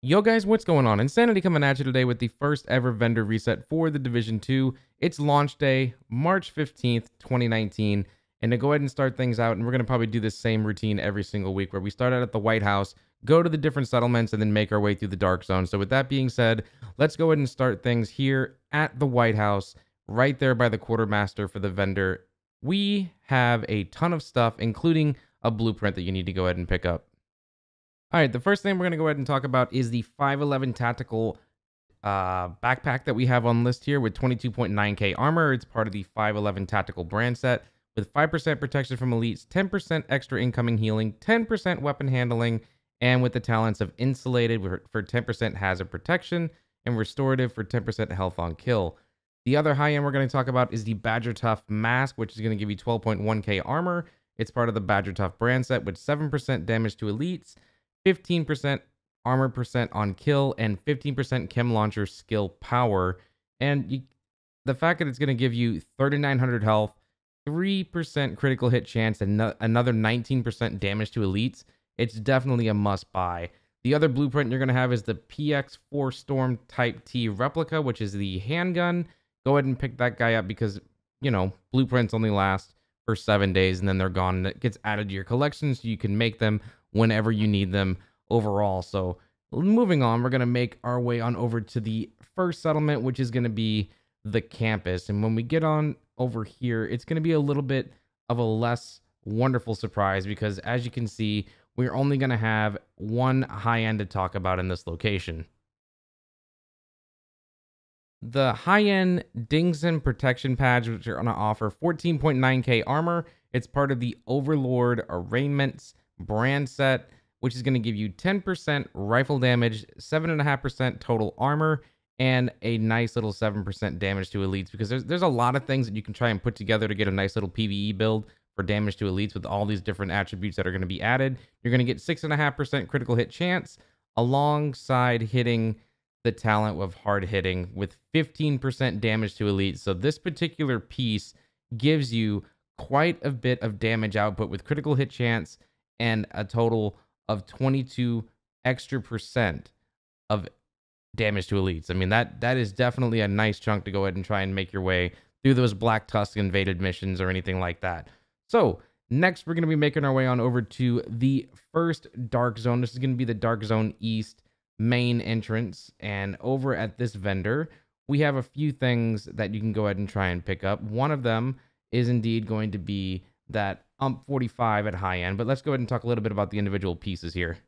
Yo guys, what's going on? Insanity coming at you today with the first ever vendor reset for the Division 2. It's launch day, March 15th, 2019. And to go ahead and start things out, and we're going to probably do the same routine every single week where we start out at the White House, go to the different settlements, and then make our way through the Dark Zone. So with that being said, let's go ahead and start things here at the White House, right there by the quartermaster for the vendor. We have a ton of stuff, including a blueprint that you need to go ahead and pick up. All right, the first thing we're going to go ahead and talk about is the 511 tactical backpack that we have on list here with 22.9k armor. It's part of the 511 tactical brand set with 5% protection from elites, 10% extra incoming healing, 10% weapon handling, and with the talents of insulated for 10% hazard protection and restorative for 10% health on kill. The other high end we're going to talk about is the Badger Tough mask, which is going to give you 12.1k armor. It's part of the Badger Tough brand set with 7% damage to elites, 15% armor percent on kill, and 15% chem launcher skill power. And the fact that it's going to give you 3,900 health, 3% critical hit chance, and another 19% damage to elites, it's definitely a must buy. The other blueprint you're going to have is the PX4 Storm Type T replica, which is the handgun. Go ahead and pick that guy up because, you know, blueprints only last for 7 days and then they're gone. And it gets added to your collection so you can make them whenever you need them overall. So moving on, we're going to make our way on over to the first settlement, which is going to be the campus. And when we get on over here, it's going to be a little bit of a less wonderful surprise because as you can see, we're only going to have one high end to talk about in this location. The high-end Dingson protection pads, which are going to offer 14.9k armor. It's part of the Overlord Arraignments brand set, which is going to give you 10% rifle damage, 7.5% total armor, and a nice little 7% damage to elites, because there's a lot of things that you can try and put together to get a nice little PvE build for damage to elites with all these different attributes that are going to be added. You're going to get 6.5% critical hit chance alongside hitting the talent of hard hitting with 15% damage to elites. So this particular piece gives you quite a bit of damage output with critical hit chance and a total of 22 extra percent of damage to elites. I mean, that is definitely a nice chunk to go ahead and try and make your way through those Black Tusk invaded missions or anything like that. So next, we're going to be making our way on over to the first Dark Zone. This is going to be the Dark Zone East main entrance. And over at this vendor, we have a few things that you can go ahead and try and pick up. One of them is indeed going to be that UMP45 at high end, but let's go ahead and talk a little bit about the individual pieces here.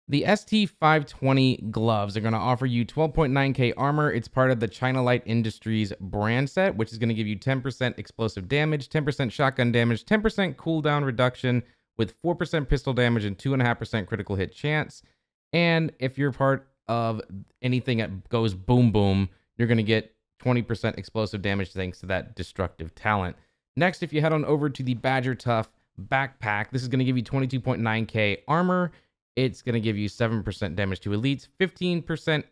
The ST520 gloves are going to offer you 12.9k armor. It's part of the China Light Industries brand set, which is going to give you 10% explosive damage, 10% shotgun damage, 10% cooldown reduction with 4% pistol damage and 2.5% critical hit chance. And if you're part of anything that goes boom boom, you're going to get 20% explosive damage thanks to that destructive talent. Next, if you head on over to the Badger Tough backpack, this is going to give you 22.9k armor. It's going to give you 7% damage to elites, 15%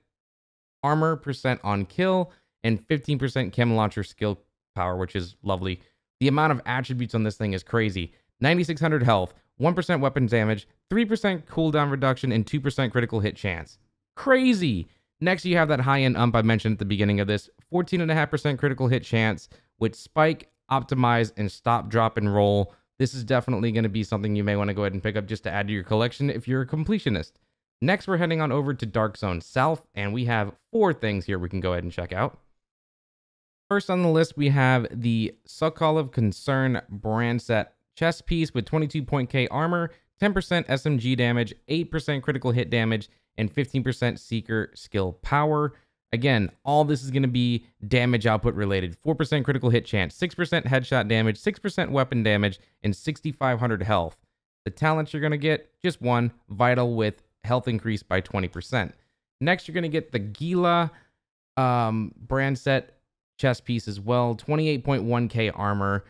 armor percent on kill, and 15% chem launcher skill power, which is lovely. The amount of attributes on this thing is crazy. 9,600 health, 1% weapon damage, 3% cooldown reduction, and 2% critical hit chance. Crazy! Next, you have that high-end ump I mentioned at the beginning of this, 14.5% critical hit chance with spike, optimize, and stop, drop, and roll. This is definitely going to be something you may want to go ahead and pick up just to add to your collection if you're a completionist. Next, we're heading on over to Dark Zone South, and we have 4 things here we can go ahead and check out. First on the list, we have the Sokolov Concern brand set chest piece with 22.k armor, 10% SMG damage, 8% critical hit damage, and 15% seeker skill power. Again, all this is going to be damage output related. 4% critical hit chance, 6% headshot damage, 6% weapon damage, and 6,500 health. The talents you're going to get, just one, vital with health increase by 20%. Next, you're going to get the Gila brand set chest piece as well. 28.1k armor,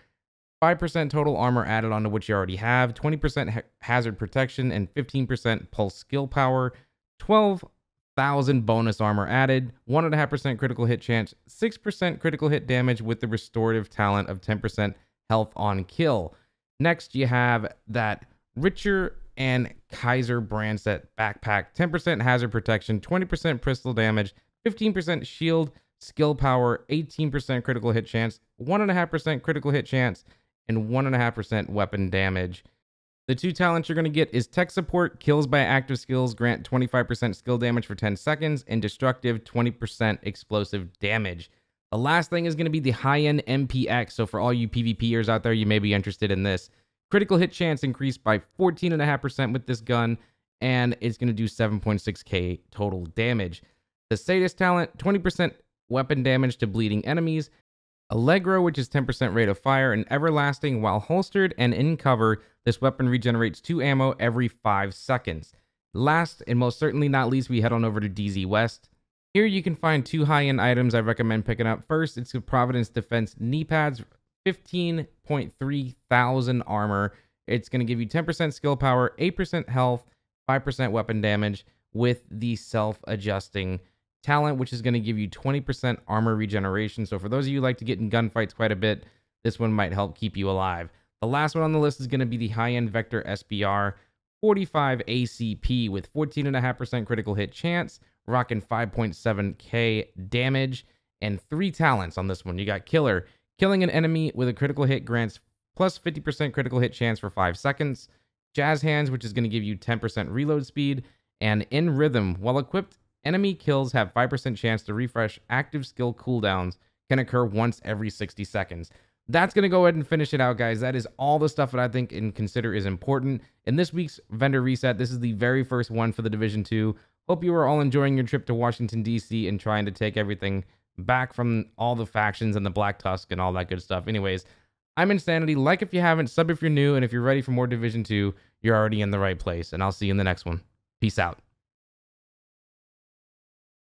5% total armor added onto what you already have, 20% hazard protection, and 15% pulse skill power, 12,000 bonus armor added, 1.5% critical hit chance, 6% critical hit damage with the restorative talent of 10% health on kill. Next, you have that richer And Kaiser brand set backpack, 10% hazard protection, 20% pistol damage, 15% shield, skill power, 18% critical hit chance, 1.5% critical hit chance, and 1.5% weapon damage. The two talents you're going to get is Tech Support, kills by active skills grant 25% skill damage for 10 seconds, and Destructive, 20% explosive damage. The last thing is going to be the high-end MPX, so for all you PvPers out there, you may be interested in this. Critical hit chance increased by 14.5% with this gun, and it's going to do 7.6k total damage. The Sadist talent, 20% weapon damage to bleeding enemies. Allegro, which is 10% rate of fire, and Everlasting. While holstered and in cover, this weapon regenerates 2 ammo every 5 seconds. Last and most certainly not least, we head on over to DZ West. Here you can find 2 high-end items I recommend picking up. First, it's the Providence Defense knee pads, 15.3 thousand armor. It's going to give you 10% skill power, 8% health, 5% weapon damage with the self-adjusting talent, which is going to give you 20% armor regeneration. So for those of you who like to get in gunfights quite a bit, this one might help keep you alive. The last one on the list is going to be the high-end Vector SBR, 45 ACP with 14.5% critical hit chance, rocking 5.7k damage, and 3 talents on this one. You got Killer. Killing an enemy with a critical hit grants plus 50% critical hit chance for 5 seconds. Jazz Hands, which is going to give you 10% reload speed. And In Rhythm, while equipped, enemy kills have 5% chance to refresh. Active skill cooldowns can occur once every 60 seconds. That's going to go ahead and finish it out, guys. That is all the stuff that I think and consider is important. In this week's vendor reset, this is the very first one for the Division 2. Hope you are all enjoying your trip to Washington, D.C. and trying to take everything back from all the factions and the Black Tusk and all that good stuff. Anyways, I'm Insanity. Like if you haven't, sub if you're new, and if you're ready for more Division 2, you're already in the right place. And I'll see you in the next one. Peace out.